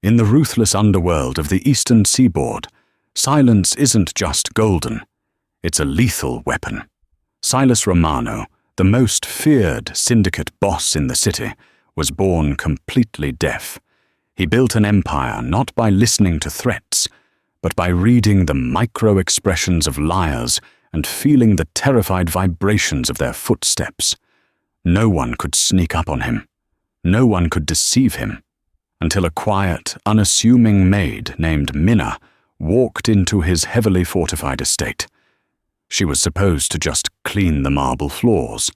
In the ruthless underworld of the eastern seaboard, silence isn't just golden. It's a lethal weapon. Silas Romano, the most feared syndicate boss in the city, was born completely deaf. He built an empire not by listening to threats, but by reading the micro-expressions of liars and feeling the terrified vibrations of their footsteps. No one could sneak up on him. No one could deceive him, until a quiet, unassuming maid named Minna walked into his heavily fortified estate. She was supposed to just clean the marble floors,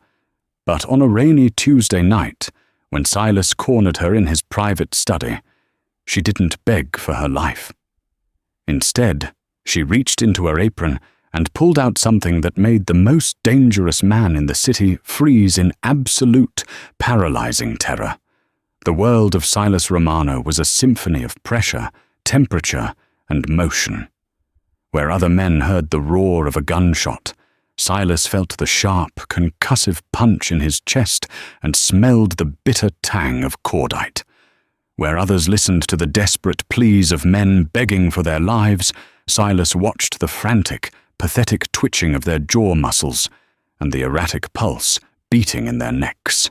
but on a rainy Tuesday night, when Silas cornered her in his private study, she didn't beg for her life. Instead, she reached into her apron and pulled out something that made the most dangerous man in the city freeze in absolute, paralyzing terror. The world of Silas Romano was a symphony of pressure, temperature, and motion. Where other men heard the roar of a gunshot, Silas felt the sharp, concussive punch in his chest and smelled the bitter tang of cordite. Where others listened to the desperate pleas of men begging for their lives, Silas watched the frantic, pathetic twitching of their jaw muscles and the erratic pulse beating in their necks.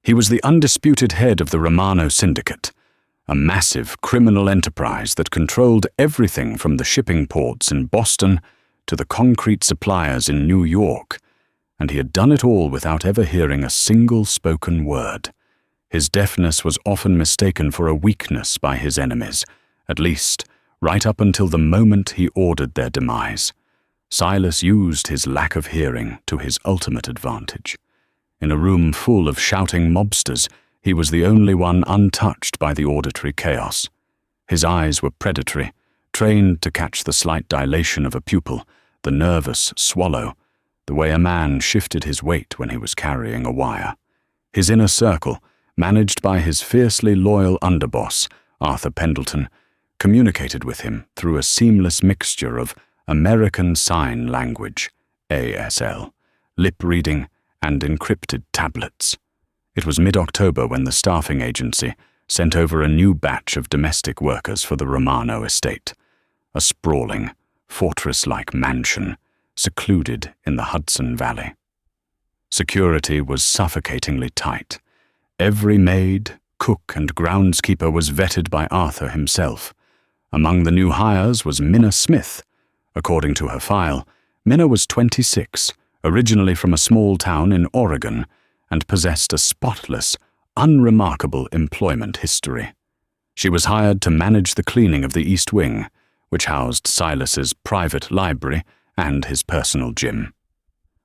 He was the undisputed head of the Romano Syndicate, a massive criminal enterprise that controlled everything from the shipping ports in Boston to the concrete suppliers in New York, and he had done it all without ever hearing a single spoken word. His deafness was often mistaken for a weakness by his enemies, at least right up until the moment he ordered their demise. Silas used his lack of hearing to his ultimate advantage. In a room full of shouting mobsters, he was the only one untouched by the auditory chaos. His eyes were predatory, trained to catch the slight dilation of a pupil, the nervous swallow, the way a man shifted his weight when he was carrying a wire. His inner circle, managed by his fiercely loyal underboss, Arthur Pendleton, communicated with him through a seamless mixture of American Sign Language, ASL, lip reading, and encrypted tablets. It was mid-October when the staffing agency sent over a new batch of domestic workers for the Romano estate, a sprawling, fortress-like mansion secluded in the Hudson Valley. Security was suffocatingly tight. Every maid, cook, and groundskeeper was vetted by Arthur himself. Among the new hires was Minna Smith. According to her file, Minna was 26, originally from a small town in Oregon, and possessed a spotless, unremarkable employment history. She was hired to manage the cleaning of the East Wing, which housed Silas's private library and his personal gym.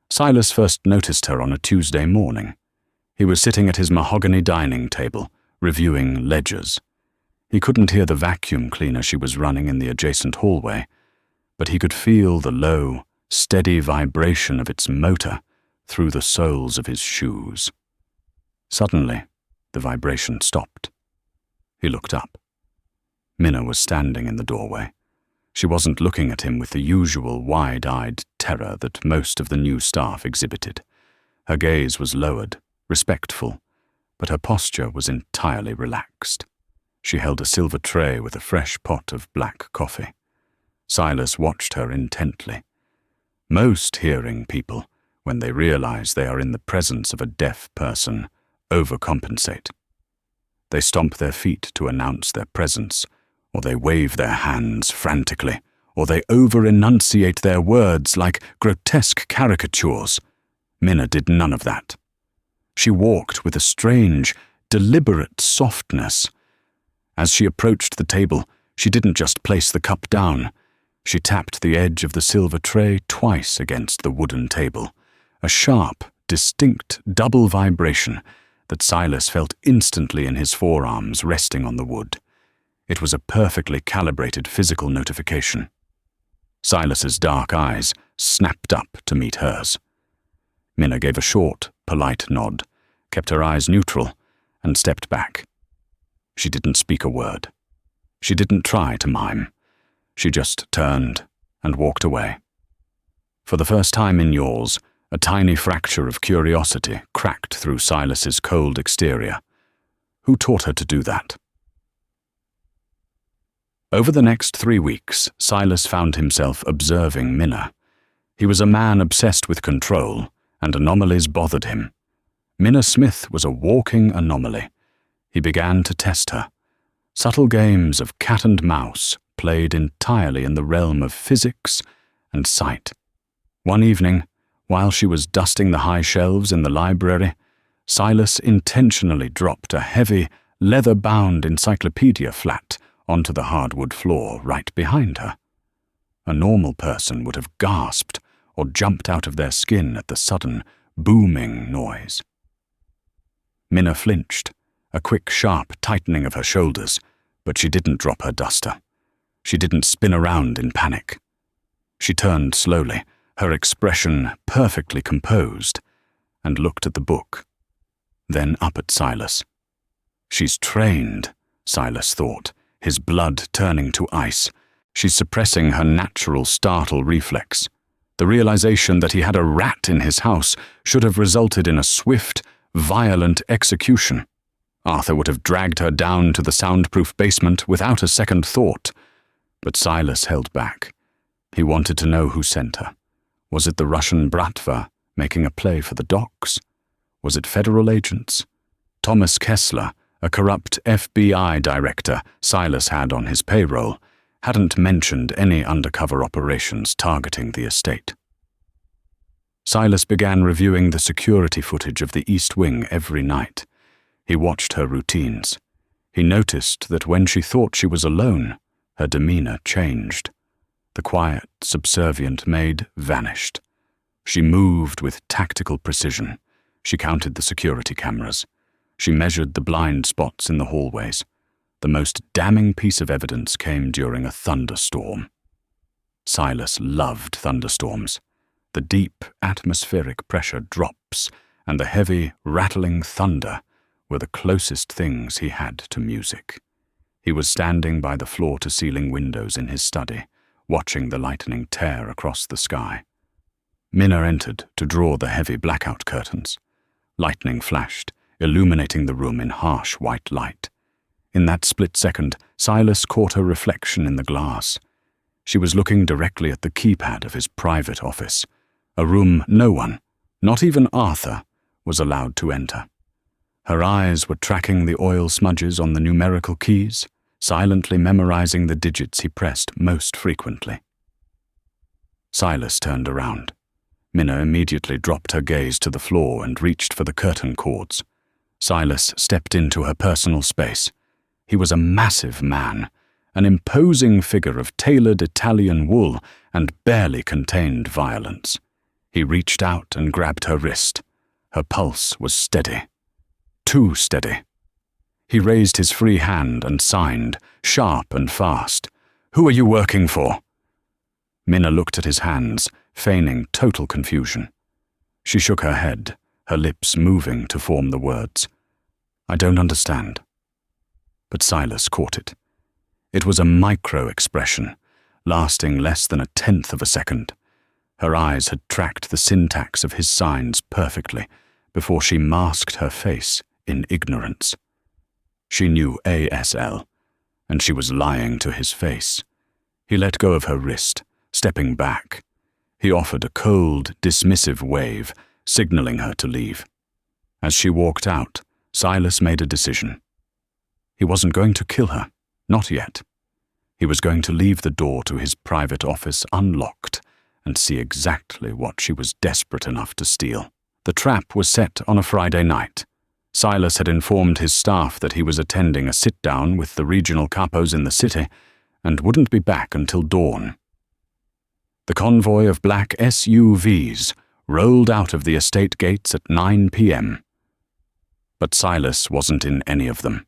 Silas first noticed her on a Tuesday morning. He was sitting at his mahogany dining table, reviewing ledgers. He couldn't hear the vacuum cleaner she was running in the adjacent hallway, but he could feel the low, steady vibration of its motor through the soles of his shoes. Suddenly, the vibration stopped. He looked up. Minna was standing in the doorway. She wasn't looking at him with the usual wide-eyed terror that most of the new staff exhibited. Her gaze was lowered, respectful, but her posture was entirely relaxed. She held a silver tray with a fresh pot of black coffee. Silas watched her intently. Most hearing people, when they realize they are in the presence of a deaf person, overcompensate. They stomp their feet to announce their presence, or they wave their hands frantically, or they over-enunciate their words like grotesque caricatures. Minna did none of that. She walked with a strange, deliberate softness. As she approached the table, she didn't just place the cup down. She tapped the edge of the silver tray twice against the wooden table, a sharp, distinct double vibration that Silas felt instantly in his forearms resting on the wood. It was a perfectly calibrated physical notification. Silas's dark eyes snapped up to meet hers. Minna gave a short, polite nod, kept her eyes neutral, and stepped back. She didn't speak a word. She didn't try to mime. She just turned and walked away. For the first time in years, a tiny fracture of curiosity cracked through Silas's cold exterior. Who taught her to do that? Over the next 3 weeks, Silas found himself observing Minna. He was a man obsessed with control, and anomalies bothered him. Minna Smith was a walking anomaly. He began to test her. Subtle games of cat and mouse played entirely in the realm of physics and sight. One evening, while she was dusting the high shelves in the library, Silas intentionally dropped a heavy, leather-bound encyclopedia flat onto the hardwood floor right behind her. A normal person would have gasped or jumped out of their skin at the sudden, booming noise. Minna flinched, a quick, sharp tightening of her shoulders, but she didn't drop her duster. She didn't spin around in panic. She turned slowly, her expression perfectly composed, and looked at the book, then up at Silas. She's trained, Silas thought, his blood turning to ice. She's suppressing her natural startle reflex. The realization that he had a rat in his house should have resulted in a swift, violent execution. Arthur would have dragged her down to the soundproof basement without a second thought. But Silas held back. He wanted to know who sent her. Was it the Russian Bratva making a play for the docks? Was it federal agents? Thomas Kessler, a corrupt FBI director Silas had on his payroll, hadn't mentioned any undercover operations targeting the estate. Silas began reviewing the security footage of the East Wing every night. He watched her routines. He noticed that when she thought she was alone, her demeanor changed. The quiet, subservient maid vanished. She moved with tactical precision. She counted the security cameras. She measured the blind spots in the hallways. The most damning piece of evidence came during a thunderstorm. Silas loved thunderstorms. The deep atmospheric pressure drops and the heavy, rattling thunder were the closest things he had to music. He was standing by the floor-to-ceiling windows in his study, watching the lightning tear across the sky. Minna entered to draw the heavy blackout curtains. Lightning flashed, illuminating the room in harsh white light. In that split second, Silas caught her reflection in the glass. She was looking directly at the keypad of his private office, a room no one, not even Arthur, was allowed to enter. Her eyes were tracking the oil smudges on the numerical keys, silently memorizing the digits he pressed most frequently. Silas turned around. Minna immediately dropped her gaze to the floor and reached for the curtain cords. Silas stepped into her personal space. He was a massive man, an imposing figure of tailored Italian wool and barely contained violence. He reached out and grabbed her wrist. Her pulse was steady. Too steady. He raised his free hand and signed, sharp and fast. "Who are you working for?" Minna looked at his hands, feigning total confusion. She shook her head, her lips moving to form the words. "I don't understand." But Silas caught it. It was a micro-expression, lasting less than 1/10 of a second. Her eyes had tracked the syntax of his signs perfectly before she masked her face in ignorance. She knew ASL, and she was lying to his face. He let go of her wrist, stepping back. He offered a cold, dismissive wave, signaling her to leave. As she walked out, Silas made a decision. He wasn't going to kill her, not yet. He was going to leave the door to his private office unlocked and see exactly what she was desperate enough to steal. The trap was set on a Friday night. Silas had informed his staff that he was attending a sit-down with the regional capos in the city and wouldn't be back until dawn. The convoy of black SUVs rolled out of the estate gates at 9 p.m. But Silas wasn't in any of them.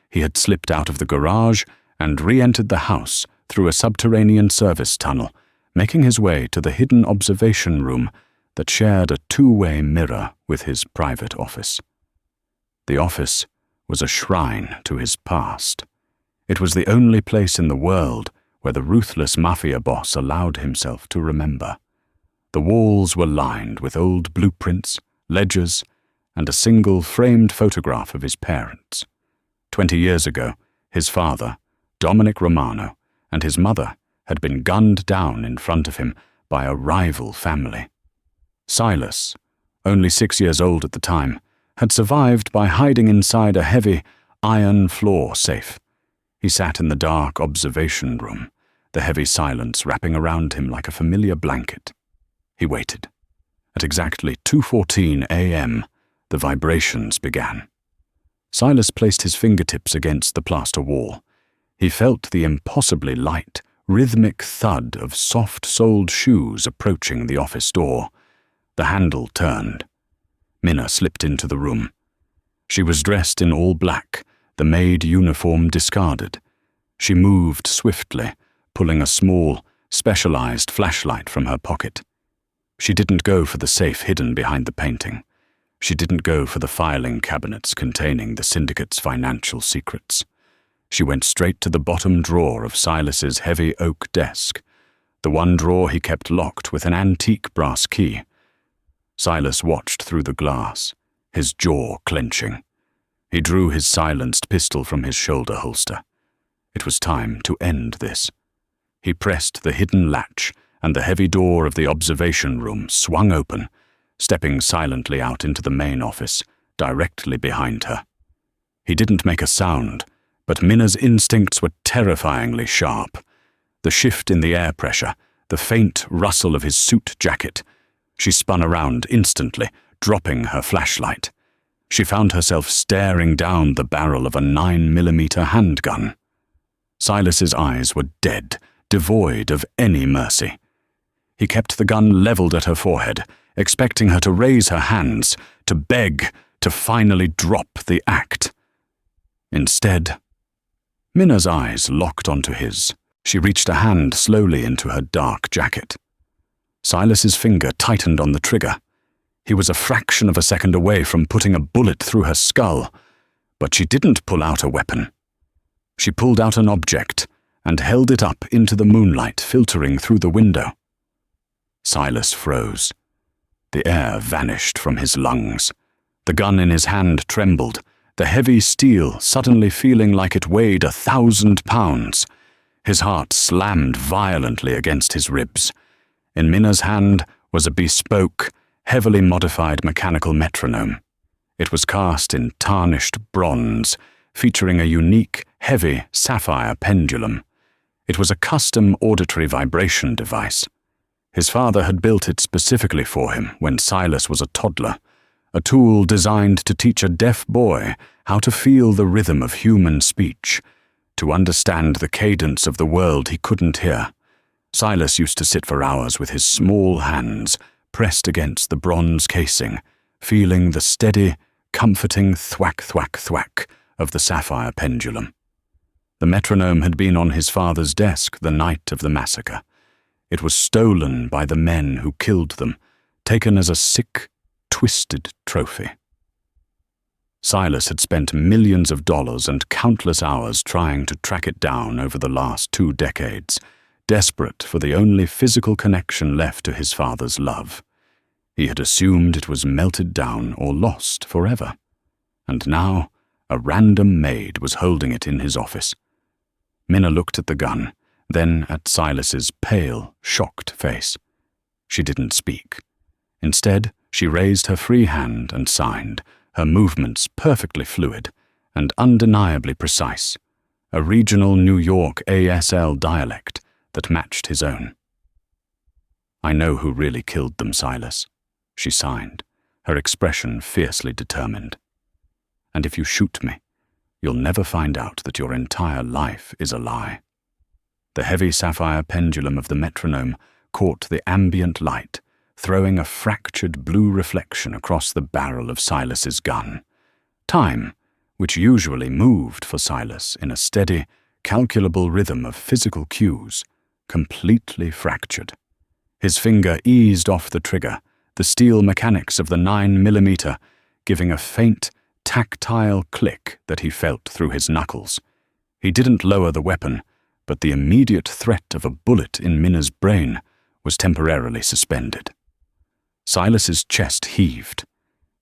He had slipped out of the garage and re-entered the house through a subterranean service tunnel, making his way to the hidden observation room that shared a two-way mirror with his private office. The office was a shrine to his past. It was the only place in the world where the ruthless Mafia boss allowed himself to remember. The walls were lined with old blueprints, ledgers, and a single framed photograph of his parents. 20 years ago, his father, Dominic Romano, and his mother had been gunned down in front of him by a rival family. Silas, only 6 years old at the time, had survived by hiding inside a heavy iron floor safe. He sat in the dark observation room, the heavy silence wrapping around him like a familiar blanket. He waited. At exactly 2:14 a.m., the vibrations began. Silas placed his fingertips against the plaster wall. He felt the impossibly light, rhythmic thud of soft-soled shoes approaching the office door. The handle turned. Minna slipped into the room. She was dressed in all black, the Maid uniform discarded. She moved swiftly, pulling a small, specialized flashlight from her pocket. She didn't go for the safe hidden behind the painting. She didn't go for the filing cabinets containing the syndicate's financial secrets. She went straight to the bottom drawer of Silas's heavy oak desk, the one drawer he kept locked with an antique brass key. Silas watched through the glass, his jaw clenching. He drew his silenced pistol from his shoulder holster. It was time to end this. He pressed the hidden latch, and the heavy door of the observation room swung open, stepping silently out into the main office, directly behind her. He didn't make a sound, but Minna's instincts were terrifyingly sharp. The shift in the air pressure, the faint rustle of his suit jacket. She spun around instantly, dropping her flashlight. She found herself staring down the barrel of a 9mm handgun. Silas's eyes were dead, devoid of any mercy. He kept the gun leveled at her forehead, expecting her to raise her hands, to beg, to finally drop the act. Instead, Minna's eyes locked onto his. She reached a hand slowly into her dark jacket. Silas's finger tightened on the trigger. He was a fraction of a second away from putting a bullet through her skull, but she didn't pull out a weapon. She pulled out an object and held it up into the moonlight filtering through the window. Silas froze. The air vanished from his lungs. The gun in his hand trembled, the heavy steel suddenly feeling like it weighed 1,000 pounds. His heart slammed violently against his ribs. In Minna's hand was a bespoke, heavily modified mechanical metronome. It was cast in tarnished bronze, featuring a unique, heavy sapphire pendulum. It was a custom auditory vibration device. His father had built it specifically for him when Silas was a toddler, a tool designed to teach a deaf boy how to feel the rhythm of human speech, to understand the cadence of the world he couldn't hear. Silas used to sit for hours with his small hands pressed against the bronze casing, feeling the steady, comforting thwack, thwack, thwack of the sapphire pendulum. The metronome had been on his father's desk the night of the massacre. It was stolen by the men who killed them, taken as a sick, twisted trophy. Silas had spent millions of dollars and countless hours trying to track it down over the last 2 decades, desperate for the only physical connection left to his father's love. He had assumed it was melted down or lost forever. And now, a random maid was holding it in his office. Minna looked at the gun, then at Silas's pale, shocked face. She didn't speak. Instead, she raised her free hand and signed, her movements perfectly fluid and undeniably precise, a regional New York ASL dialect that matched his own. "I know who really killed them, Silas," she signed, her expression fiercely determined. "And if you shoot me, you'll never find out that your entire life is a lie." The heavy sapphire pendulum of the metronome caught the ambient light, throwing a fractured blue reflection across the barrel of Silas's gun. Time, which usually moved for Silas in a steady, calculable rhythm of physical cues, completely fractured. His finger eased off the trigger, the steel mechanics of the 9mm giving a faint, tactile click that he felt through his knuckles. He didn't lower the weapon, but the immediate threat of a bullet in Minna's brain was temporarily suspended. Silas's chest heaved.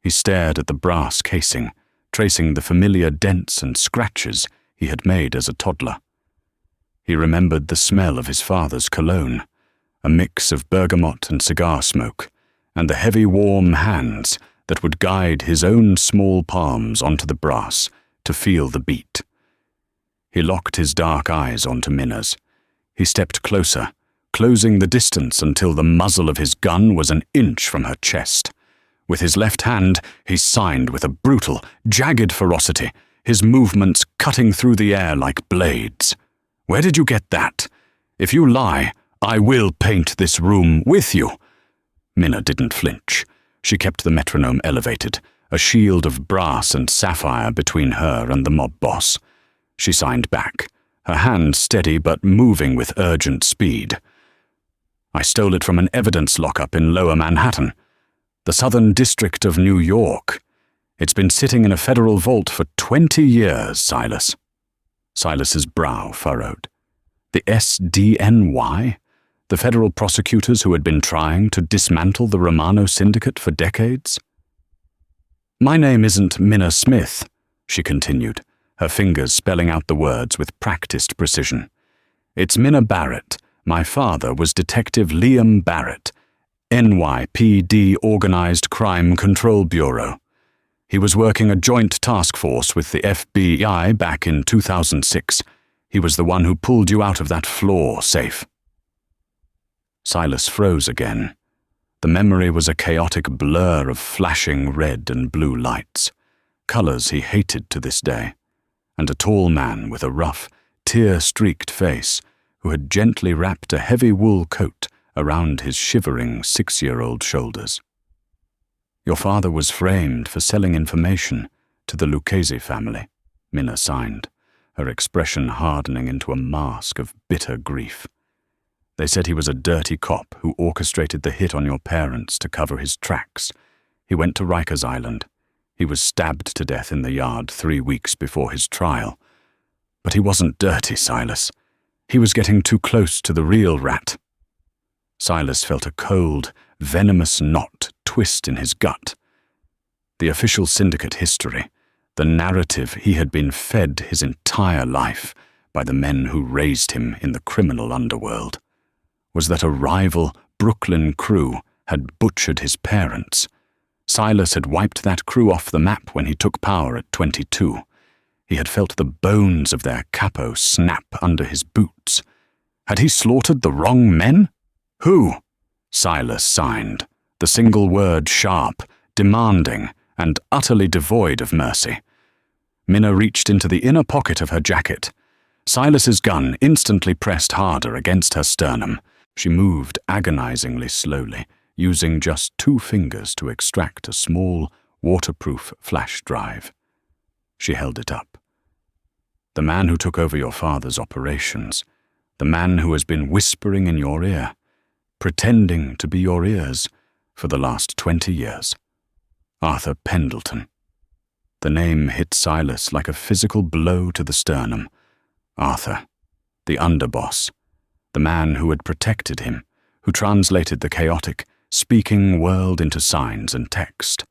He stared at the brass casing, tracing the familiar dents and scratches he had made as a toddler. He remembered the smell of his father's cologne, a mix of bergamot and cigar smoke, and the heavy warm hands that would guide his own small palms onto the brass to feel the beat. He locked his dark eyes onto Minna's. He stepped closer, closing the distance until the muzzle of his gun was an inch from her chest. With his left hand, he signed with a brutal, jagged ferocity, his movements cutting through the air like blades. "Where did you get that? If you lie, I will paint this room with you." Minna didn't flinch. She kept the metronome elevated, a shield of brass and sapphire between her and the mob boss. She signed back, her hand steady but moving with urgent speed. "I stole it from an evidence lockup in Lower Manhattan, the Southern District of New York. It's been sitting in a federal vault for 20 years, Silas." Silas's brow furrowed. The SDNY? The federal prosecutors who had been trying to dismantle the Romano syndicate for decades? "My name isn't Minna Smith," she continued, her fingers spelling out the words with practiced precision. "It's Minna Barrett. My father was Detective Liam Barrett, NYPD Organized Crime Control Bureau. He was working a joint task force with the FBI back in 2006. He was the one who pulled you out of that floor safe." Silas froze again. The memory was a chaotic blur of flashing red and blue lights, colors he hated to this day, and a tall man with a rough, tear-streaked face who had gently wrapped a heavy wool coat around his shivering 6-year-old shoulders. "Your father was framed for selling information to the Lucchese family," Minna signed, her expression hardening into a mask of bitter grief. "They said he was a dirty cop who orchestrated the hit on your parents to cover his tracks. He went to Rikers Island. He was stabbed to death in the yard 3 weeks before his trial. But he wasn't dirty, Silas. He was getting too close to the real rat." Silas felt a cold, venomous knot twist in his gut. The official syndicate history, the narrative he had been fed his entire life by the men who raised him in the criminal underworld, was that a rival Brooklyn crew had butchered his parents. Silas had wiped that crew off the map when he took power at 22. He had felt the bones of their capo snap under his boots. Had he slaughtered the wrong men? Who? Silas signed, the single word sharp, demanding, and utterly devoid of mercy. Minna reached into the inner pocket of her jacket. Silas's gun instantly pressed harder against her sternum. She moved agonizingly slowly, using just 2 fingers to extract a small, waterproof flash drive. She held it up. "The man who took over your father's operations, the man who has been whispering in your ear, pretending to be your ears for the last 20 years. Arthur Pendleton." The name hit Silas like a physical blow to the sternum. Arthur, the underboss, the man who had protected him, who translated the chaotic, speaking world into signs and text.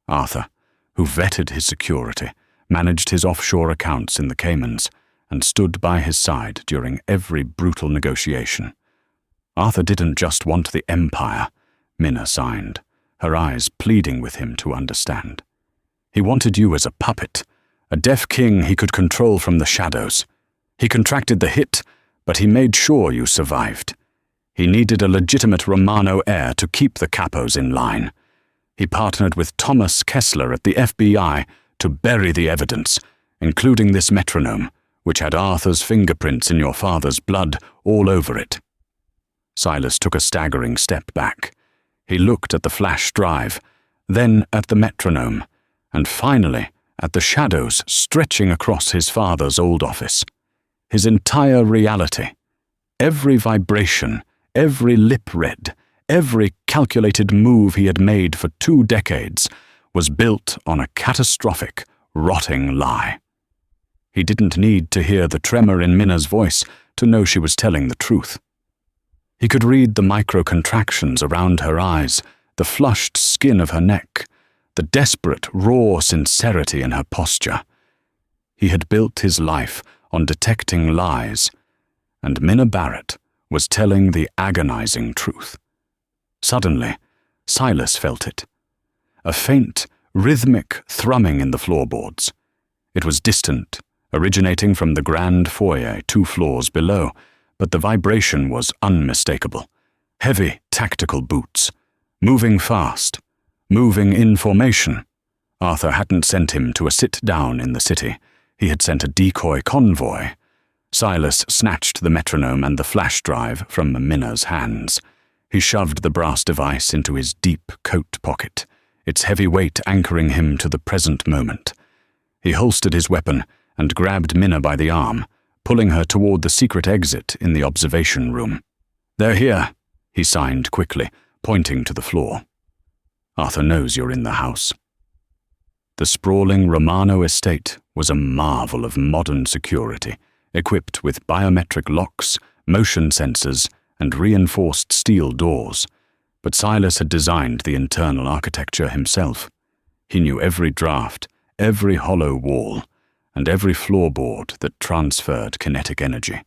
Arthur, who vetted his security, managed his offshore accounts in the Caymans, and stood by his side during every brutal negotiation. Arthur didn't just want the empire, Minna signed, her eyes pleading with him to understand. He wanted you as a puppet, a deaf king he could control from the shadows. He contracted the hit, but he made sure you survived. He needed a legitimate Romano heir to keep the capos in line. He partnered with Thomas Kessler at the FBI to bury the evidence, including this metronome, which had Arthur's fingerprints in your father's blood all over it. Silas took a staggering step back. He looked at the flash drive, then at the metronome, and finally at the shadows stretching across his father's old office. His entire reality, every vibration, every lip read, every calculated move he had made for 2 decades was built on a catastrophic, rotting lie. He didn't need to hear the tremor in Minna's voice to know she was telling the truth. He could read the micro-contractions around her eyes, the flushed skin of her neck, the desperate, raw sincerity in her posture. He had built his life on detecting lies, and Minna Barrett was telling the agonizing truth. Suddenly, Silas felt it. A faint, rhythmic thrumming in the floorboards. It was distant, originating from the grand foyer 2 floors below, but the vibration was unmistakable. Heavy, tactical boots. Moving fast. Moving in formation. Arthur hadn't sent him to a sit-down in the city. He had sent a decoy convoy. Silas snatched the metronome and the flash drive from Minna's hands. He shoved the brass device into his deep coat pocket, its heavy weight anchoring him to the present moment. He holstered his weapon and grabbed Minna by the arm, pulling her toward the secret exit in the observation room. "They're here," he signed quickly, pointing to the floor. "Arthur knows you're in the house." The sprawling Romano estate was a marvel of modern security, equipped with biometric locks, motion sensors, and reinforced steel doors. But Silas had designed the internal architecture himself. He knew every draft, every hollow wall, and every floorboard that transferred kinetic energy.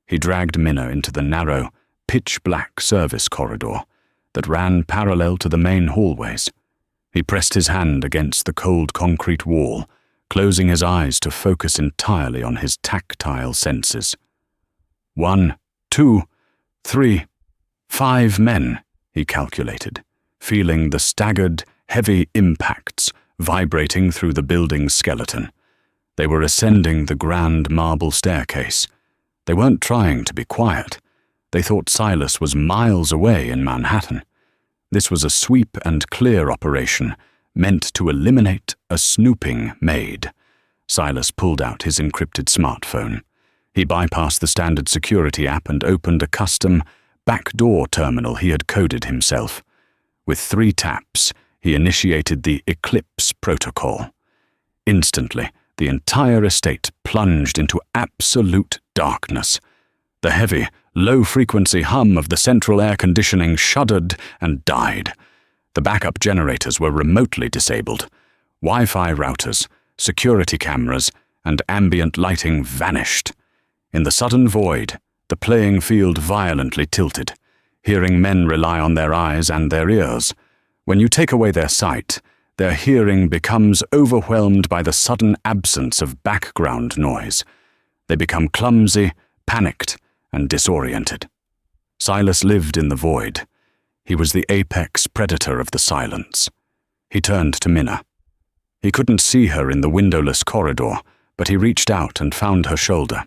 He dragged Minna into the narrow, pitch-black service corridor that ran parallel to the main hallways. He pressed his hand against the cold concrete wall, closing his eyes to focus entirely on his tactile senses. 1, 2, 3, 5 men, he calculated, feeling the staggered, heavy impacts vibrating through the building's skeleton. They were ascending the grand marble staircase. They weren't trying to be quiet. They thought Silas was miles away in Manhattan. This was a sweep and clear operation meant to eliminate a snooping Maid. Silas pulled out his encrypted smartphone. He bypassed the standard security app and opened a custom backdoor terminal he had coded himself. With 3 taps, he initiated the Eclipse protocol. Instantly, the entire estate plunged into absolute darkness. The heavy, low-frequency hum of the central air conditioning shuddered and died. The backup generators were remotely disabled. Wi-Fi routers, security cameras, and ambient lighting vanished. In the sudden void, the playing field violently tilted. Hearing men rely on their eyes and their ears. When you take away their sight, their hearing becomes overwhelmed by the sudden absence of background noise. They become clumsy, panicked, and disoriented. Silas lived in the void. He was the apex predator of the silence. He turned to Minna. He couldn't see her in the windowless corridor, but he reached out and found her shoulder.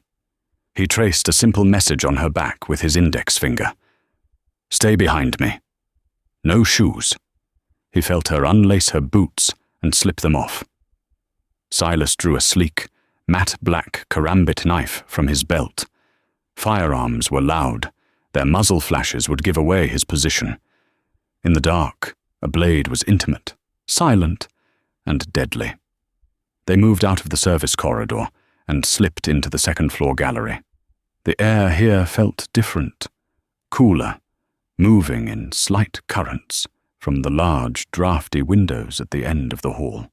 He traced a simple message on her back with his index finger. "Stay behind me. No shoes." He felt her unlace her boots and slip them off. Silas drew a sleek, matte black karambit knife from his belt. Firearms were loud. Their muzzle flashes would give away his position. In the dark, a blade was intimate, silent, and deadly. They moved out of the service corridor and slipped into the second-floor gallery. The air here felt different, cooler, moving in slight currents from the large, drafty windows at the end of the hall.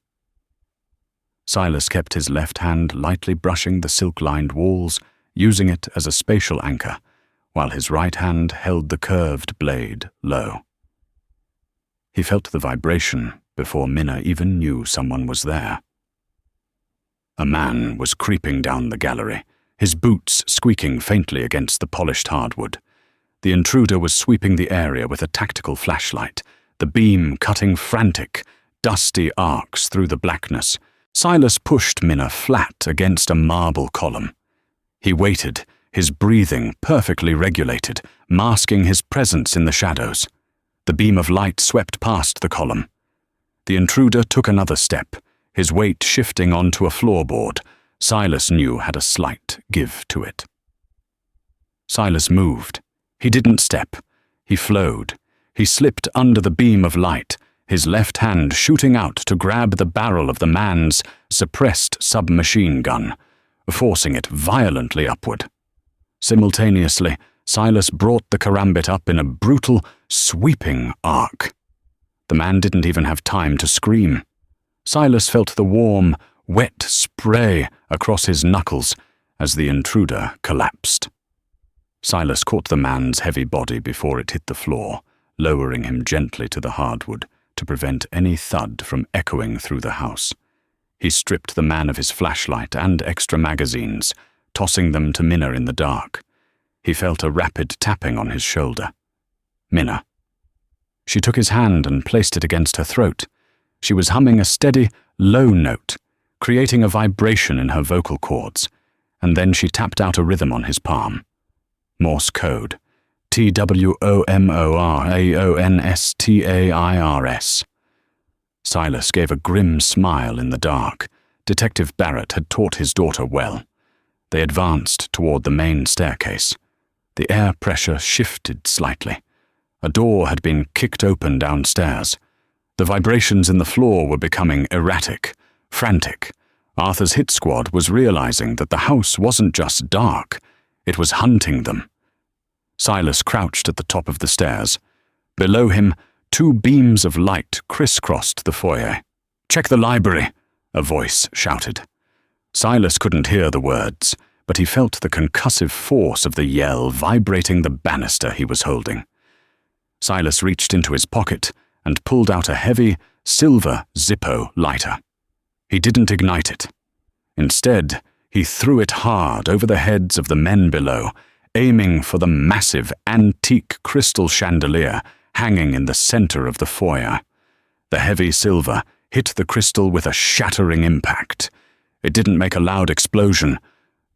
Silas kept his left hand lightly brushing the silk-lined walls, using it as a spatial anchor, while his right hand held the curved blade low. He felt the vibration before Minna even knew someone was there. A man was creeping down the gallery, his boots squeaking faintly against the polished hardwood. The intruder was sweeping the area with a tactical flashlight, the beam cutting frantic, dusty arcs through the blackness. Silas pushed Minna flat against a marble column. He waited, his breathing perfectly regulated, masking his presence in the shadows. The beam of light swept past the column. The intruder took another step, his weight shifting onto a floorboard Silas knew had a slight give to it. Silas moved. He didn't step. He flowed. He slipped under the beam of light, his left hand shooting out to grab the barrel of the man's suppressed submachine gun, forcing it violently upward. Simultaneously, Silas brought the karambit up in a brutal, sweeping arc. The man didn't even have time to scream. Silas felt the warm, wet spray across his knuckles as the intruder collapsed. Silas caught the man's heavy body before it hit the floor, lowering him gently to the hardwood to prevent any thud from echoing through the house. He stripped the man of his flashlight and extra magazines, tossing them to Minna in the dark. He felt a rapid tapping on his shoulder. Minna. She took his hand and placed it against her throat. She was humming a steady, low note, creating a vibration in her vocal cords, and then she tapped out a rhythm on his palm. Morse code. TWOMORAONSTAIRS. Silas gave a grim smile in the dark. Detective Barrett had taught his daughter well. They advanced toward the main staircase. The air pressure shifted slightly. A door had been kicked open downstairs. The vibrations in the floor were becoming erratic, frantic. Arthur's hit squad was realizing that the house wasn't just dark, it was hunting them. Silas crouched at the top of the stairs. Below him, two beams of light crisscrossed the foyer. "Check the library," a voice shouted. Silas couldn't hear the words, but he felt the concussive force of the yell vibrating the banister he was holding. Silas reached into his pocket and pulled out a heavy, silver Zippo lighter. He didn't ignite it. Instead, he threw it hard over the heads of the men below, aiming for the massive, antique crystal chandelier hanging in the center of the foyer. The heavy silver hit the crystal with a shattering impact. It didn't make a loud explosion,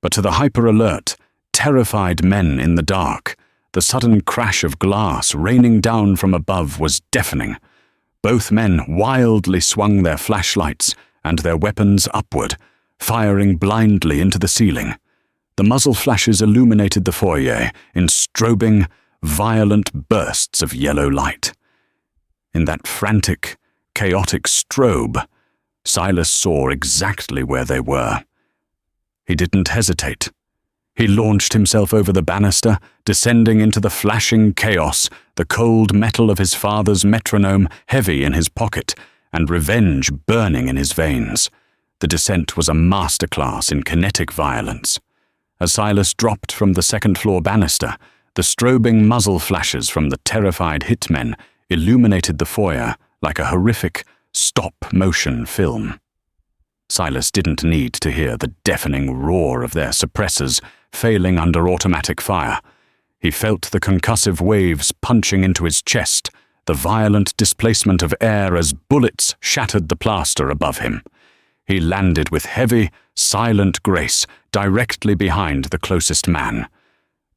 but to the hyper-alert, terrified men in the dark, the sudden crash of glass raining down from above was deafening. Both men wildly swung their flashlights and their weapons upward, firing blindly into the ceiling. The muzzle flashes illuminated the foyer in strobing, violent bursts of yellow light. In that frantic, chaotic strobe, Silas saw exactly where they were. He didn't hesitate. He launched himself over the banister, descending into the flashing chaos, the cold metal of his father's metronome heavy in his pocket, and revenge burning in his veins. The descent was a masterclass in kinetic violence. As Silas dropped from the second-floor banister, the strobing muzzle flashes from the terrified hitmen illuminated the foyer like a horrific, stop-motion film. Silas didn't need to hear the deafening roar of their suppressors failing under automatic fire. He felt the concussive waves punching into his chest, the violent displacement of air as bullets shattered the plaster above him. He landed with heavy, silent grace directly behind the closest man.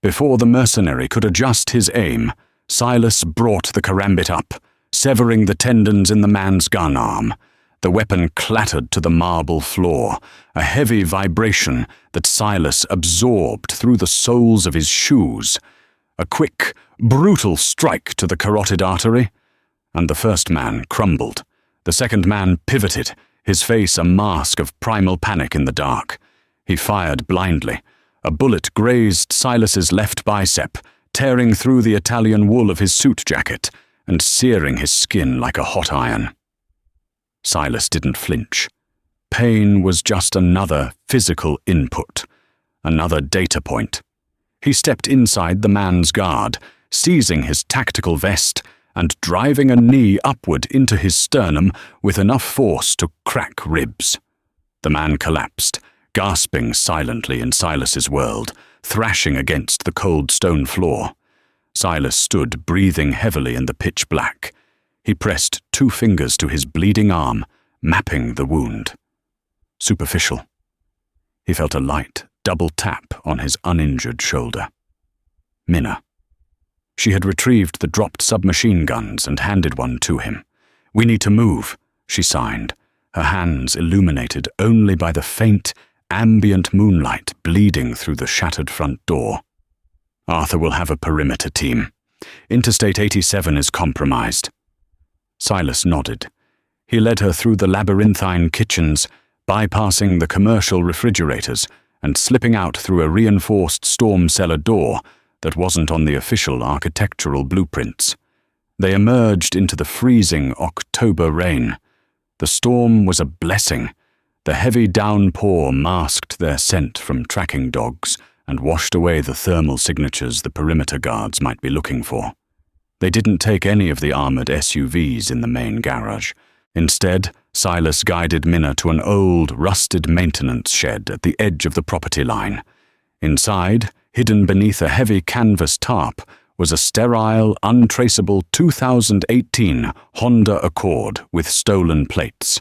Before the mercenary could adjust his aim, Silas brought the karambit up, severing the tendons in the man's gun arm. The weapon clattered to the marble floor, a heavy vibration that Silas absorbed through the soles of his shoes. A quick, brutal strike to the carotid artery, and the first man crumbled. The second man pivoted, his face a mask of primal panic in the dark. He fired blindly. A bullet grazed Silas's left bicep, tearing through the Italian wool of his suit jacket and searing his skin like a hot iron. Silas didn't flinch. Pain was just another physical input, another data point. He stepped inside the man's guard, seizing his tactical vest and driving a knee upward into his sternum with enough force to crack ribs. The man collapsed, gasping silently in Silas's world, thrashing against the cold stone floor. Silas stood breathing heavily in the pitch black. He pressed 2 fingers to his bleeding arm, mapping the wound. Superficial. He felt a light, double tap on his uninjured shoulder. Minna. She had retrieved the dropped submachine guns and handed one to him. "We need to move," she signed, her hands illuminated only by the faint, ambient moonlight bleeding through the shattered front door. "Arthur will have a perimeter team. Interstate 87 is compromised." Silas nodded. He led her through the labyrinthine kitchens, bypassing the commercial refrigerators and slipping out through a reinforced storm cellar door that wasn't on the official architectural blueprints. They emerged into the freezing October rain. The storm was a blessing. The heavy downpour masked their scent from tracking dogs and washed away the thermal signatures the perimeter guards might be looking for. They didn't take any of the armored SUVs in the main garage. Instead, Silas guided Minna to an old, rusted maintenance shed at the edge of the property line. Inside, hidden beneath a heavy canvas tarp, was a sterile, untraceable 2018 Honda Accord with stolen plates.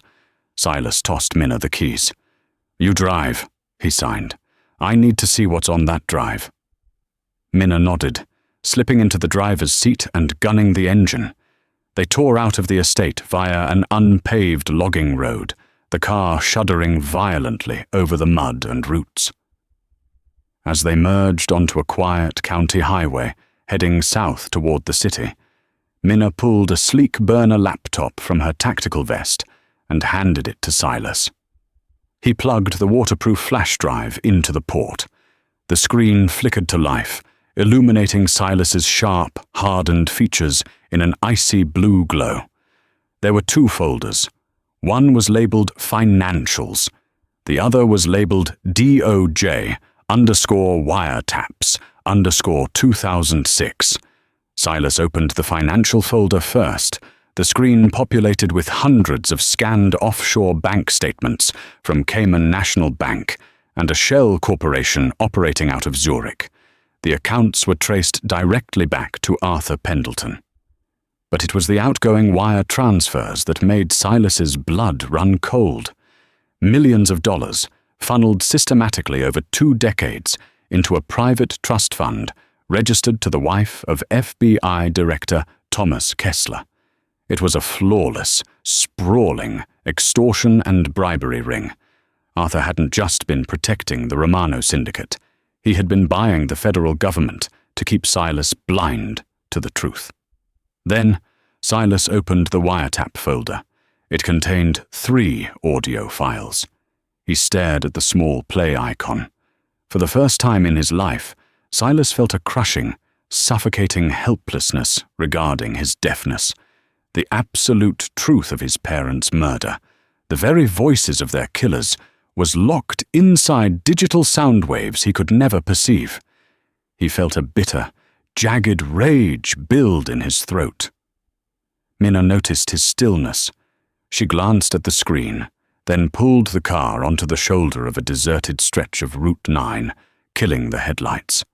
Silas tossed Minna the keys. "You drive," he signed. "I need to see what's on that drive." Minna nodded, slipping into the driver's seat and gunning the engine. They tore out of the estate via an unpaved logging road, the car shuddering violently over the mud and roots. As they merged onto a quiet county highway, heading south toward the city, Minna pulled a sleek burner laptop from her tactical vest and handed it to Silas. He plugged the waterproof flash drive into the port. The screen flickered to life, illuminating Silas's sharp, hardened features in an icy blue glow. There were two folders. One was labeled Financials. The other was labeled DOJ_wiretaps_2006. Silas opened the financial folder first, the screen populated with hundreds of scanned offshore bank statements from Cayman National Bank and a shell corporation operating out of Zurich. The accounts were traced directly back to Arthur Pendleton. But it was the outgoing wire transfers that made Silas's blood run cold. Millions of dollars, funneled systematically over 2 decades into a private trust fund registered to the wife of FBI Director Thomas Kessler. It was a flawless, sprawling extortion and bribery ring. Arthur hadn't just been protecting the Romano syndicate. He had been buying the federal government to keep Silas blind to the truth. Then, Silas opened the wiretap folder. It contained 3 audio files. He stared at the small play icon. For the first time in his life, Silas felt a crushing, suffocating helplessness regarding his deafness. The absolute truth of his parents' murder, the very voices of their killers, was locked inside digital sound waves he could never perceive. He felt a bitter, jagged rage build in his throat. Minna noticed his stillness. She glanced at the screen, then pulled the car onto the shoulder of a deserted stretch of Route 9, killing the headlights.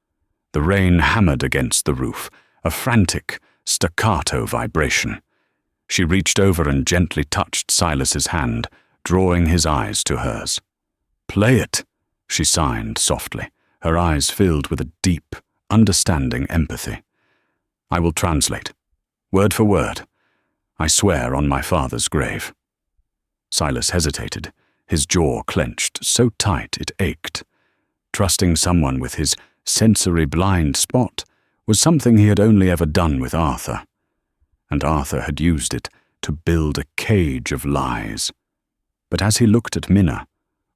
The rain hammered against the roof, a frantic, staccato vibration. She reached over and gently touched Silas's hand, drawing his eyes to hers. "Play it," she signed softly, her eyes filled with a deep, understanding empathy. "I will translate, word for word. I swear on my father's grave." Silas hesitated, his jaw clenched so tight it ached. Trusting someone with his sensory blind spot was something he had only ever done with Arthur. And Arthur had used it to build a cage of lies. But as he looked at Minna,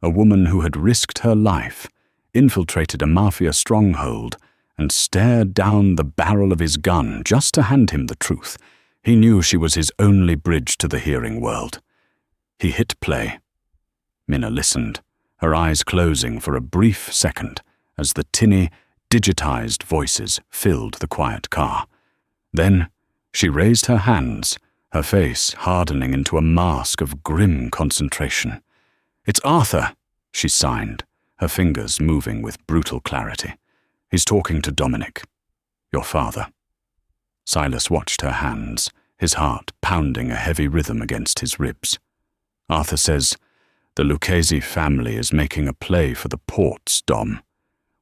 a woman who had risked her life, infiltrated a Mafia stronghold, and stared down the barrel of his gun just to hand him the truth, he knew she was his only bridge to the hearing world. He hit play. Minna listened, her eyes closing for a brief second as the tinny, digitized voices filled the quiet car. Then she raised her hands, her face hardening into a mask of grim concentration. "It's Arthur," she signed, her fingers moving with brutal clarity. "He's talking to Dominic, your father." Silas watched her hands, his heart pounding a heavy rhythm against his ribs. "Arthur says, the Lucchese family is making a play for the ports, Dom.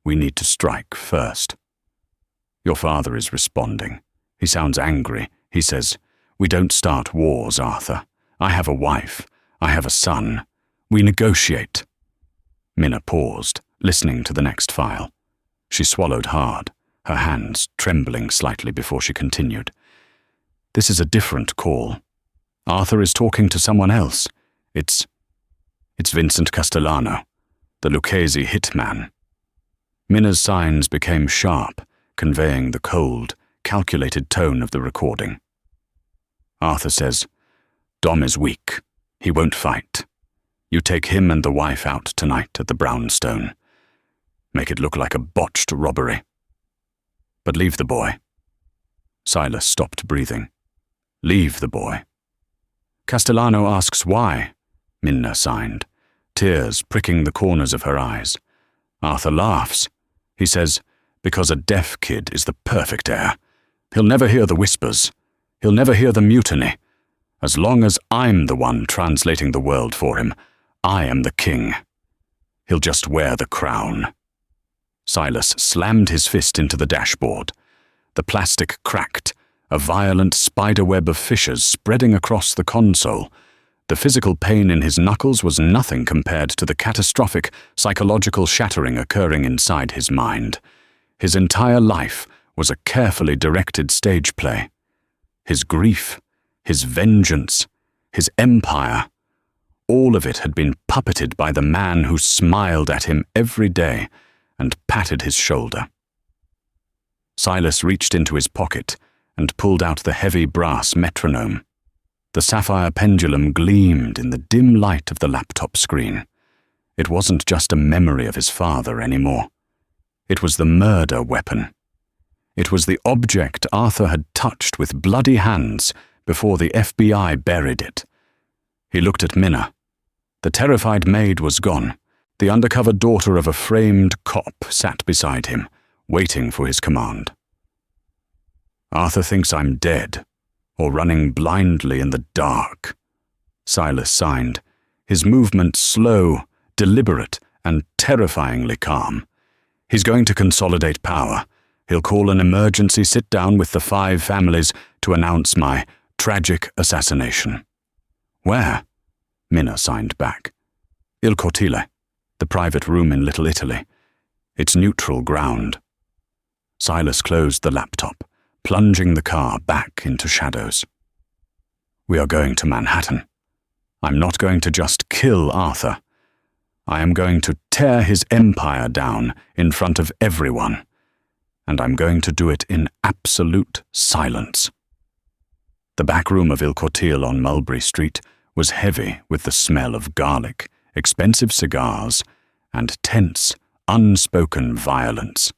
We need to strike first. Your father is responding. He sounds angry. He says, 'We don't start wars, Arthur. I have a wife. I have a son. We negotiate.'" Minna paused, listening to the next file. She swallowed hard, her hands trembling slightly before she continued. "This is a different call. Arthur is talking to someone else. It's Vincent Castellano, the Lucchese hitman." Minna's signs became sharp, conveying the cold, calculated tone of the recording. "Arthur says, Dom is weak. He won't fight. You take him and the wife out tonight at the brownstone. Make it look like a botched robbery. But leave the boy. Silas stopped breathing. Leave the boy. Castellano asks why, Minna signed, tears pricking the corners of her eyes. Arthur laughs. He says, because a deaf kid is the perfect heir. He'll never hear the whispers. He'll never hear the mutiny. As long as I'm the one translating the world for him, I am the king. He'll just wear the crown. Silas slammed his fist into the dashboard. The plastic cracked, a violent spiderweb of fissures spreading across the console. The physical pain in his knuckles was nothing compared to the catastrophic psychological shattering occurring inside his mind. His entire life was a carefully directed stage play. His grief, his vengeance, his empire, all of it had been puppeted by the man who smiled at him every day and patted his shoulder. Silas reached into his pocket and pulled out the heavy brass metronome. The sapphire pendulum gleamed in the dim light of the laptop screen. It wasn't just a memory of his father anymore. It was the murder weapon. It was the object Arthur had touched with bloody hands before the FBI buried it. He looked at Minna. The terrified maid was gone. The undercover daughter of a framed cop sat beside him, waiting for his command. Arthur thinks I'm dead, or running blindly in the dark, Silas signed, his movement slow, deliberate, and terrifyingly calm. He's going to consolidate power. He'll call an emergency sit-down with the 5 families to announce my tragic assassination. Where? Minna signed back. Il Cortile, the private room in Little Italy. It's neutral ground. Silas closed the laptop, plunging the car back into shadows. We are going to Manhattan. I'm not going to just kill Arthur. I am going to tear his empire down in front of everyone, and I'm going to do it in absolute silence. The back room of Il Cortile on Mulberry Street was heavy with the smell of garlic, expensive cigars, and tense, unspoken violence.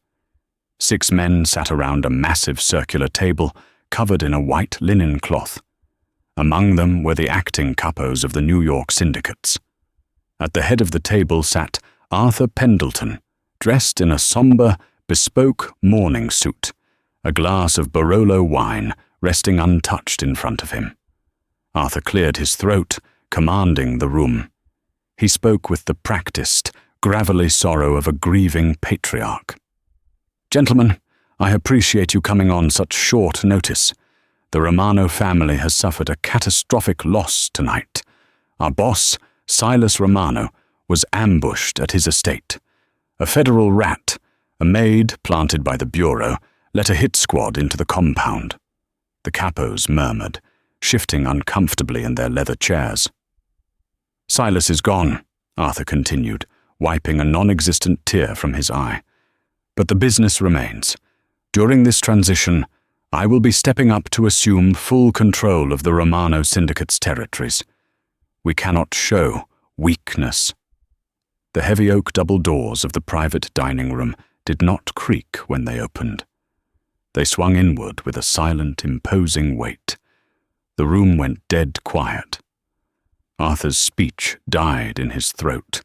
6 men sat around a massive circular table covered in a white linen cloth. Among them were the acting capos of the New York syndicates. At the head of the table sat Arthur Pendleton, dressed in a somber, bespoke morning suit, a glass of Barolo wine resting untouched in front of him. Arthur cleared his throat, commanding the room. He spoke with the practiced, gravelly sorrow of a grieving patriarch. Gentlemen, I appreciate you coming on such short notice. The Romano family has suffered a catastrophic loss tonight. Our boss, Silas Romano, was ambushed at his estate. A federal rat, a maid planted by the Bureau, let a hit squad into the compound. The capos murmured, shifting uncomfortably in their leather chairs. Silas is gone, Arthur continued, wiping a non-existent tear from his eye. But the business remains. During this transition, I will be stepping up to assume full control of the Romano Syndicate's territories. We cannot show weakness. The heavy oak double doors of the private dining room did not creak when they opened. They swung inward with a silent, imposing weight. The room went dead quiet. Arthur's speech died in his throat.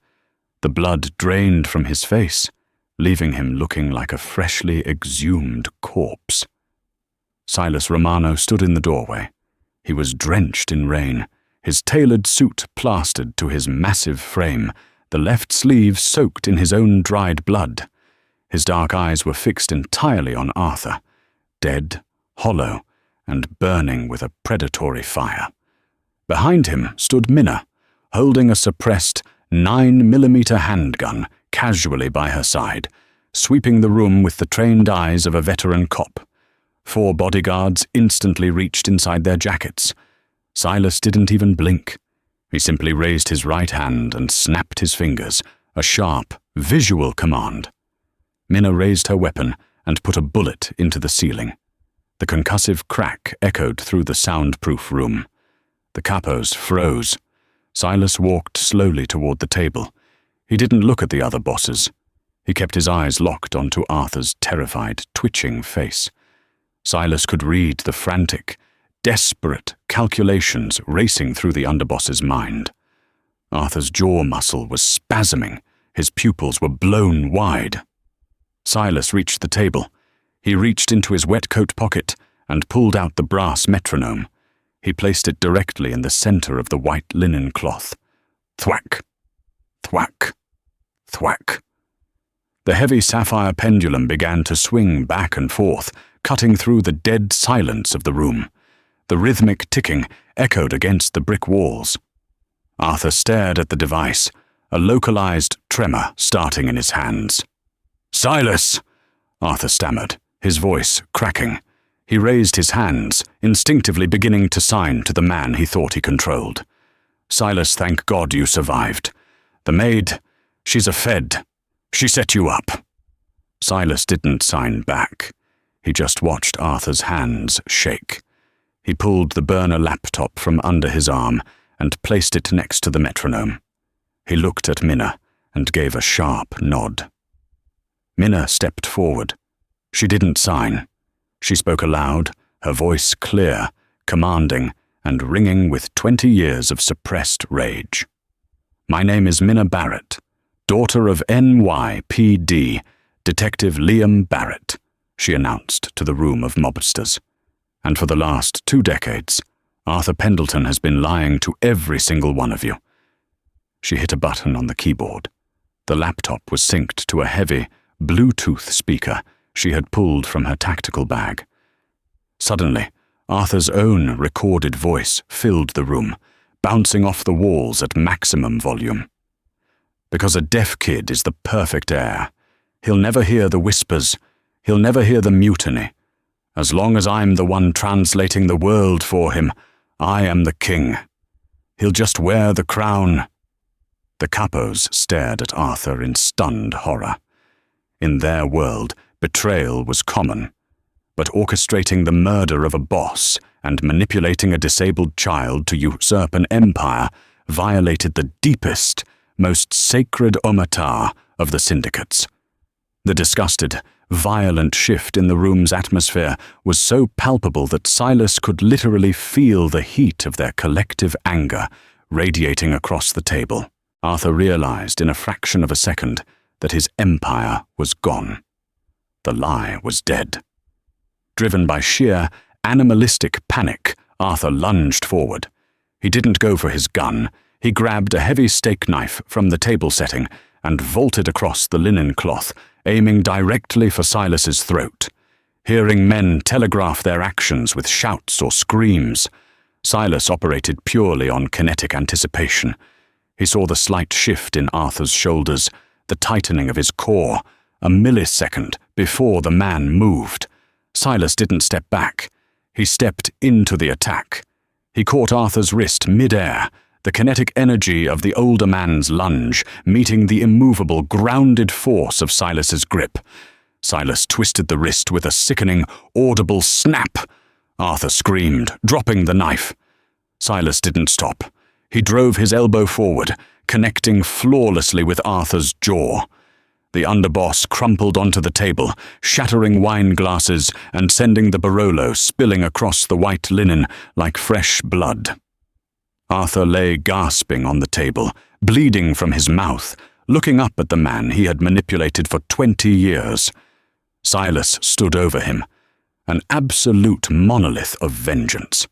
The blood drained from his face, leaving him looking like a freshly exhumed corpse. Silas Romano stood in the doorway. He was drenched in rain, his tailored suit plastered to his massive frame, the left sleeve soaked in his own dried blood. His dark eyes were fixed entirely on Arthur, dead, hollow, and burning with a predatory fire. Behind him stood Minna, holding a suppressed 9mm handgun casually by her side, sweeping the room with the trained eyes of a veteran cop. 4 bodyguards instantly reached inside their jackets. Silas didn't even blink. He simply raised his right hand and snapped his fingers, a sharp, visual command. Minna raised her weapon and put a bullet into the ceiling. The concussive crack echoed through the soundproof room. The capos froze. Silas walked slowly toward the table. He didn't look at the other bosses. He kept his eyes locked onto Arthur's terrified, twitching face. Silas could read the frantic, desperate calculations racing through the underboss's mind. Arthur's jaw muscle was spasming. His pupils were blown wide. Silas reached the table. He reached into his wet coat pocket and pulled out the brass metronome. He placed it directly in the center of the white linen cloth. Thwack, thwack, thwack. The heavy sapphire pendulum began to swing back and forth, cutting through the dead silence of the room. The rhythmic ticking echoed against the brick walls. Arthur stared at the device, a localized tremor starting in his hands. "Silas!" Arthur stammered, his voice cracking. He raised his hands, instinctively beginning to sign to the man he thought he controlled. "Silas, thank God you survived. The maid, she's a Fed. She set you up." Silas didn't sign back. He just watched Arthur's hands shake. He pulled the burner laptop from under his arm and placed it next to the metronome. He looked at Minna and gave a sharp nod. Minna stepped forward. She didn't sign. She spoke aloud, her voice clear, commanding, and ringing with 20 years of suppressed rage. "My name is Minna Barrett, daughter of NYPD, Detective Liam Barrett," she announced to the room of mobsters. "And for the last 2 decades, Arthur Pendleton has been lying to every single one of you." She hit a button on the keyboard. The laptop was synced to a heavy, Bluetooth speaker she had pulled from her tactical bag. Suddenly, Arthur's own recorded voice filled the room, bouncing off the walls at maximum volume. "Because a deaf kid is the perfect heir. He'll never hear the whispers. He'll never hear the mutiny. As long as I'm the one translating the world for him, I am the king. He'll just wear the crown." The capos stared at Arthur in stunned horror. In their world, betrayal was common, but orchestrating the murder of a boss and manipulating a disabled child to usurp an empire violated the deepest, most sacred omertà of the syndicates. The disgusted, violent shift in the room's atmosphere was so palpable that Silas could literally feel the heat of their collective anger radiating across the table. Arthur realized in a fraction of a second that his empire was gone. The lie was dead. Driven by sheer, animalistic panic, Arthur lunged forward. He didn't go for his gun. He grabbed a heavy steak knife from the table setting and vaulted across the linen cloth, aiming directly for Silas's throat. Hearing men telegraph their actions with shouts or screams, Silas operated purely on kinetic anticipation. He saw the slight shift in Arthur's shoulders, the tightening of his core, a millisecond before the man moved. Silas didn't step back. He stepped into the attack. He caught Arthur's wrist mid-air, the kinetic energy of the older man's lunge meeting the immovable, grounded force of Silas's grip. Silas twisted the wrist with a sickening, audible snap. Arthur screamed, dropping the knife. Silas didn't stop. He drove his elbow forward, connecting flawlessly with Arthur's jaw. The underboss crumpled onto the table, shattering wine glasses and sending the Barolo spilling across the white linen like fresh blood. Arthur lay gasping on the table, bleeding from his mouth, looking up at the man he had manipulated for 20 years. Silas stood over him, an absolute monolith of vengeance.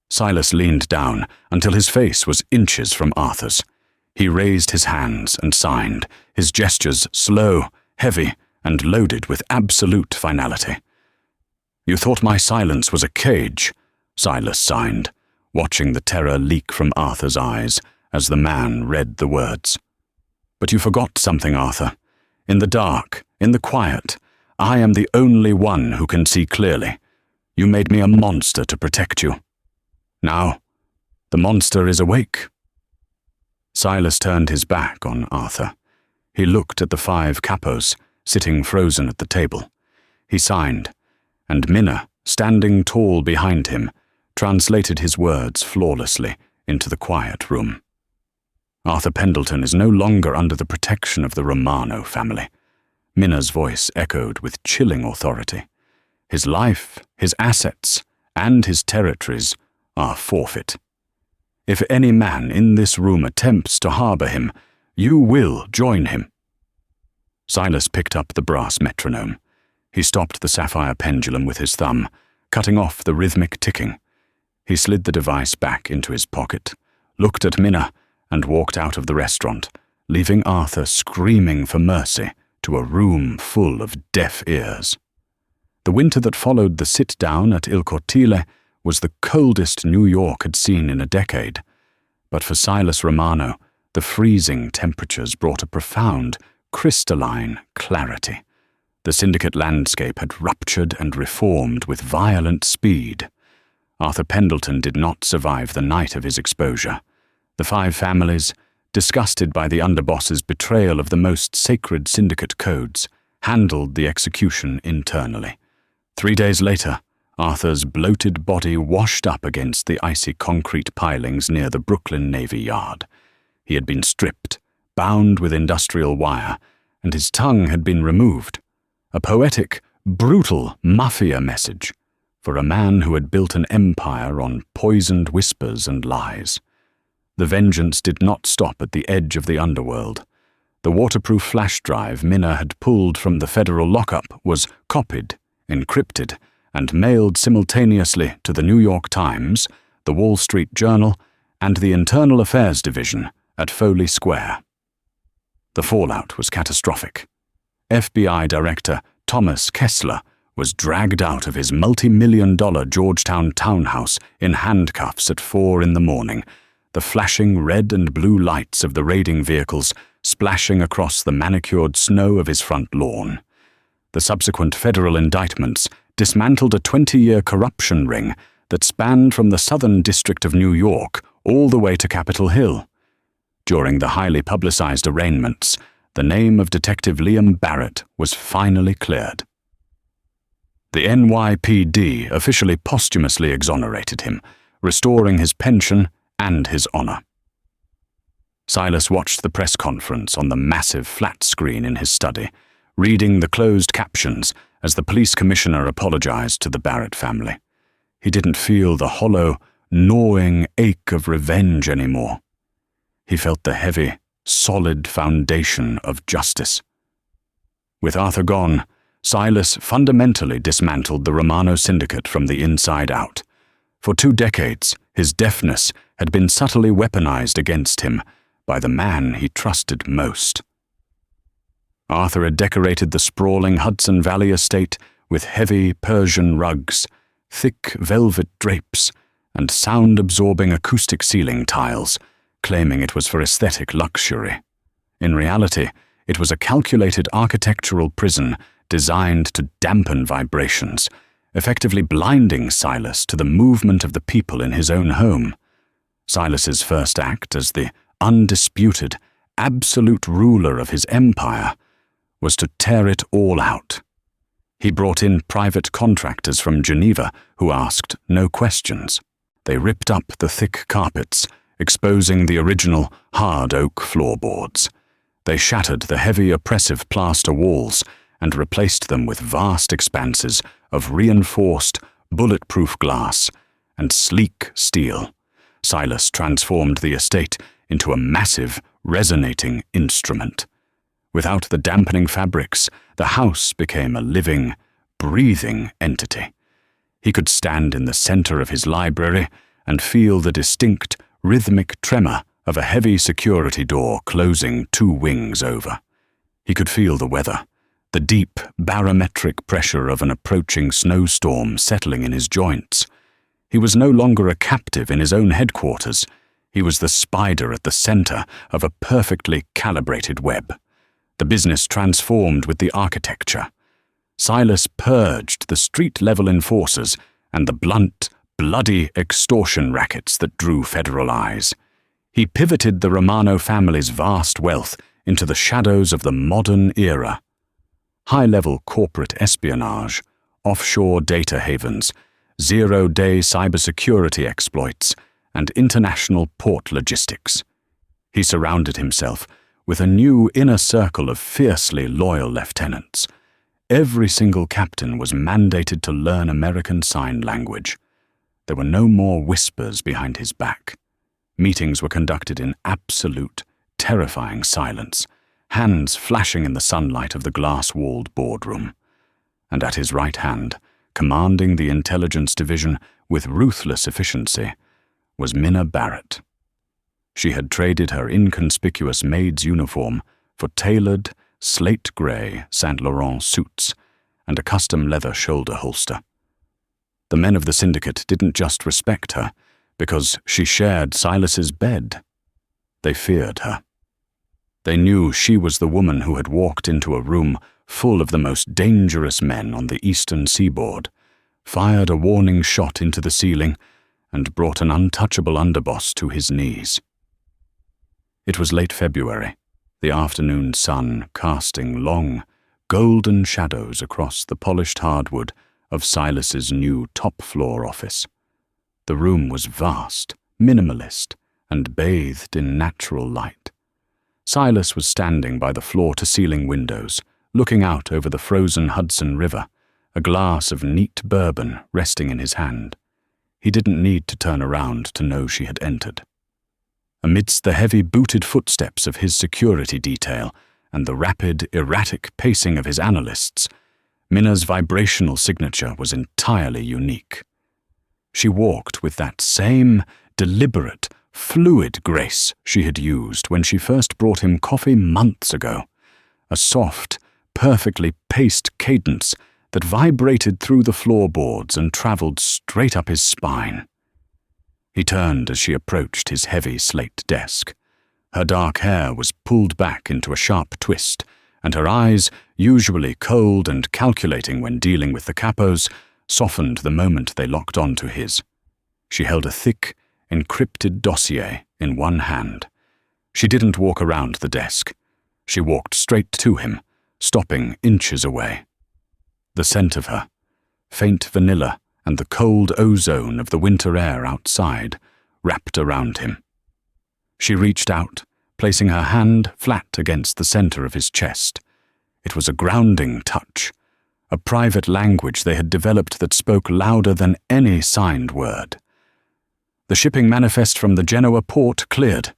Silas leaned down until his face was inches from Arthur's. He raised his hands and signed, his gestures slow, heavy, and loaded with absolute finality. "You thought my silence was a cage," Silas signed, watching the terror leak from Arthur's eyes as the man read the words. "But you forgot something, Arthur. In the dark, in the quiet, I am the only one who can see clearly. You made me a monster to protect you. Now, the monster is awake." Silas turned his back on Arthur. He looked at the 5 capos, sitting frozen at the table. He signed, and Minna, standing tall behind him, translated his words flawlessly into the quiet room. Arthur Pendleton is no longer under the protection of the Romano family. Minna's voice echoed with chilling authority. His life, his assets, and his territories are forfeit. If any man in this room attempts to harbor him, you will join him. Silas picked up the brass metronome. He stopped the sapphire pendulum with his thumb, cutting off the rhythmic ticking. He slid the device back into his pocket, looked at Minna, and walked out of the restaurant, leaving Arthur screaming for mercy to a room full of deaf ears. The winter that followed the sit-down at Il Cortile was the coldest New York had seen in a decade. But for Silas Romano, the freezing temperatures brought a profound, crystalline clarity. The syndicate landscape had ruptured and reformed with violent speed. Arthur Pendleton did not survive the night of his exposure. The 5 families, disgusted by the underboss's betrayal of the most sacred syndicate codes, handled the execution internally. 3 days later, Arthur's bloated body washed up against the icy concrete pilings near the Brooklyn Navy Yard. He had been stripped, bound with industrial wire, and his tongue had been removed. A poetic, brutal Mafia message for a man who had built an empire on poisoned whispers and lies. The vengeance did not stop at the edge of the underworld. The waterproof flash drive Minna had pulled from the federal lockup was copied, encrypted, and mailed simultaneously to the New York Times, the Wall Street Journal, and the Internal Affairs Division at Foley Square. The fallout was catastrophic. FBI Director Thomas Kessler was dragged out of his multi-million-dollar Georgetown townhouse in handcuffs at 4 a.m, the flashing red and blue lights of the raiding vehicles splashing across the manicured snow of his front lawn. The subsequent federal indictments dismantled a 20-year corruption ring that spanned from the Southern District of New York all the way to Capitol Hill. During the highly publicized arraignments, the name of Detective Liam Barrett was finally cleared. The NYPD officially posthumously exonerated him, restoring his pension and his honor. Silas watched the press conference on the massive flat screen in his study, reading the closed captions as the police commissioner apologized to the Barrett family. He didn't feel the hollow, gnawing ache of revenge anymore. He felt the heavy, solid foundation of justice. With Arthur gone, Silas fundamentally dismantled the Romano syndicate from the inside out. For 2 decades, his deafness had been subtly weaponized against him by the man he trusted most. Arthur had decorated the sprawling Hudson Valley estate with heavy Persian rugs, thick velvet drapes, and sound-absorbing acoustic ceiling tiles, claiming it was for aesthetic luxury. In reality, it was a calculated architectural prison designed to dampen vibrations, effectively blinding Silas to the movement of the people in his own home. Silas's first act as the undisputed, absolute ruler of his empire was to tear it all out. He brought in private contractors from Geneva who asked no questions. They ripped up the thick carpets, exposing the original hard oak floorboards. They shattered the heavy, oppressive plaster walls and replaced them with vast expanses of reinforced, bulletproof glass and sleek steel. Silas transformed the estate into a massive, resonating instrument. Without the dampening fabrics, the house became a living, breathing entity. He could stand in the center of his library and feel the distinct, rhythmic tremor of a heavy security door closing 2 wings over. He could feel the weather, the deep, barometric pressure of an approaching snowstorm settling in his joints. He was no longer a captive in his own headquarters. He was the spider at the center of a perfectly calibrated web. The business transformed with the architecture. Silas purged the street-level enforcers and the blunt, bloody extortion rackets that drew federal eyes. He pivoted the Romano family's vast wealth into the shadows of the modern era. High-level corporate espionage, offshore data havens, zero-day cybersecurity exploits, and international port logistics. He surrounded himself with a new inner circle of fiercely loyal lieutenants. Every single captain was mandated to learn American Sign Language. There were no more whispers behind his back. Meetings were conducted in absolute, terrifying silence, hands flashing in the sunlight of the glass-walled boardroom. And at his right hand, commanding the intelligence division with ruthless efficiency, was Minna Barrett. She had traded her inconspicuous maid's uniform for tailored, slate-gray Saint Laurent suits and a custom leather shoulder holster. The men of the syndicate didn't just respect her because she shared Silas's bed. They feared her. They knew she was the woman who had walked into a room full of the most dangerous men on the eastern seaboard, fired a warning shot into the ceiling, and brought an untouchable underboss to his knees. It was late February, the afternoon sun casting long, golden shadows across the polished hardwood of Silas's new top-floor office. The room was vast, minimalist, and bathed in natural light. Silas was standing by the floor-to-ceiling windows, looking out over the frozen Hudson River, a glass of neat bourbon resting in his hand. He didn't need to turn around to know she had entered. Amidst the heavy booted footsteps of his security detail and the rapid, erratic pacing of his analysts, Minna's vibrational signature was entirely unique. She walked with that same deliberate, fluid grace she had used when she first brought him coffee months ago, a soft, perfectly paced cadence that vibrated through the floorboards and traveled straight up his spine. He turned as she approached his heavy slate desk. Her dark hair was pulled back into a sharp twist, and her eyes, usually cold and calculating when dealing with the capos, softened the moment they locked onto his. She held a thick, encrypted dossier in one hand. She didn't walk around the desk. She walked straight to him, stopping inches away. The scent of her, faint vanilla and the cold ozone of the winter air outside, wrapped around him. She reached out, placing her hand flat against the center of his chest. It was a grounding touch, a private language they had developed that spoke louder than any signed word. The shipping manifest from the Genoa port cleared.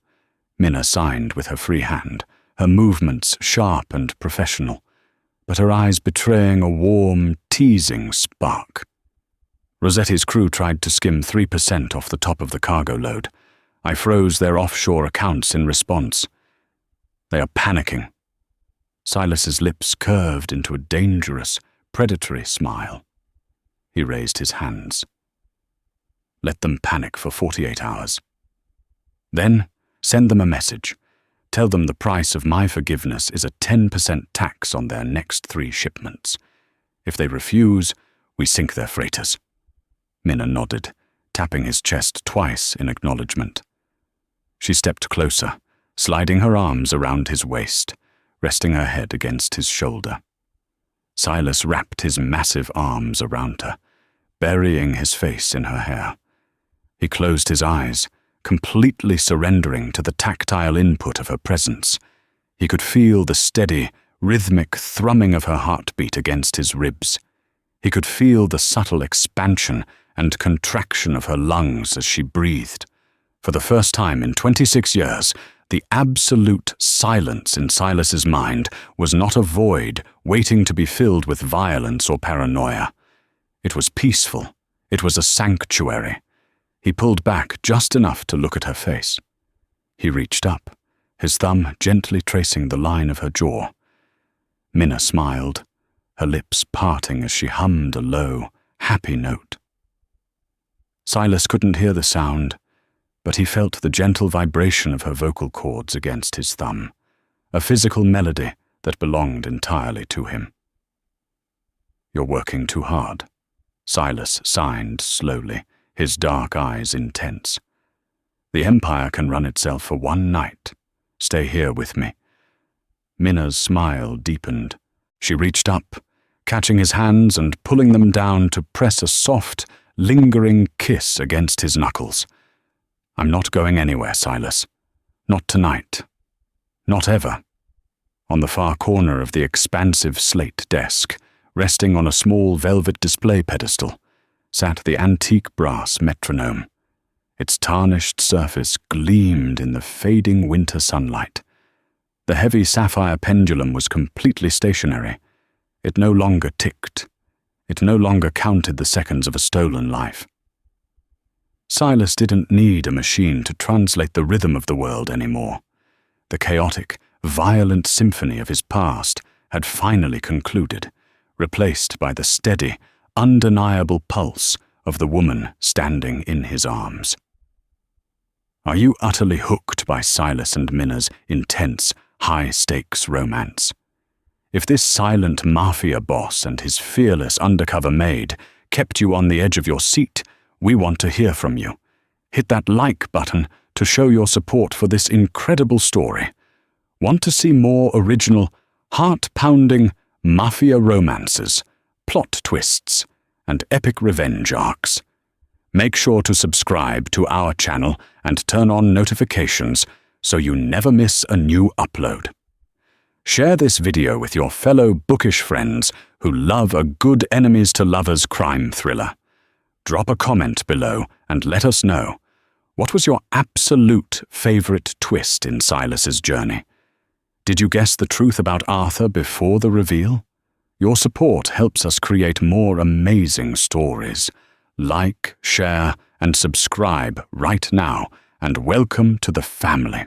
Minna signed with her free hand, her movements sharp and professional, but her eyes betraying a warm, teasing spark. Rossetti's crew tried to skim 3% off the top of the cargo load. I froze their offshore accounts in response. They are panicking. Silas's lips curved into a dangerous, predatory smile. He raised his hands. Let them panic for 48 hours. Then, send them a message. Tell them the price of my forgiveness is a 10% tax on their next 3 shipments. If they refuse, we sink their freighters. Minna nodded, tapping his chest twice in acknowledgement. She stepped closer, sliding her arms around his waist, resting her head against his shoulder. Silas wrapped his massive arms around her, burying his face in her hair. He closed his eyes, completely surrendering to the tactile input of her presence. He could feel the steady, rhythmic thrumming of her heartbeat against his ribs. He could feel the subtle expansion and contraction of her lungs as she breathed. For the first time in 26 years, the absolute silence in Silas's mind was not a void waiting to be filled with violence or paranoia. It was peaceful. It was a sanctuary. He pulled back just enough to look at her face. He reached up, his thumb gently tracing the line of her jaw. Minna smiled, her lips parting as she hummed a low, happy note. Silas couldn't hear the sound, but he felt the gentle vibration of her vocal cords against his thumb, a physical melody that belonged entirely to him. You're working too hard, Silas signed slowly, his dark eyes intense. The Empire can run itself for one night. Stay here with me. Minna's smile deepened. She reached up, catching his hands and pulling them down to press a soft, lingering kiss against his knuckles. I'm not going anywhere, Silas. Not tonight. Not ever. On the far corner of the expansive slate desk, resting on a small velvet display pedestal, sat the antique brass metronome. Its tarnished surface gleamed in the fading winter sunlight. The heavy sapphire pendulum was completely stationary. It no longer ticked. It no longer counted the seconds of a stolen life. Silas didn't need a machine to translate the rhythm of the world anymore. The chaotic, violent symphony of his past had finally concluded, replaced by the steady, undeniable pulse of the woman standing in his arms. Are you utterly hooked by Silas and Minna's intense, high-stakes romance? If this silent Mafia boss and his fearless undercover maid kept you on the edge of your seat, we want to hear from you. Hit that like button to show your support for this incredible story. Want to see more original, heart-pounding Mafia romances, plot twists, and epic revenge arcs? Make sure to subscribe to our channel and turn on notifications so you never miss a new upload. Share this video with your fellow bookish friends who love a good enemies to lovers crime thriller. Drop a comment below and let us know, what was your absolute favorite twist in Silas's journey? Did you guess the truth about Arthur before the reveal? Your support helps us create more amazing stories. Like, share, and subscribe right now, and welcome to the family.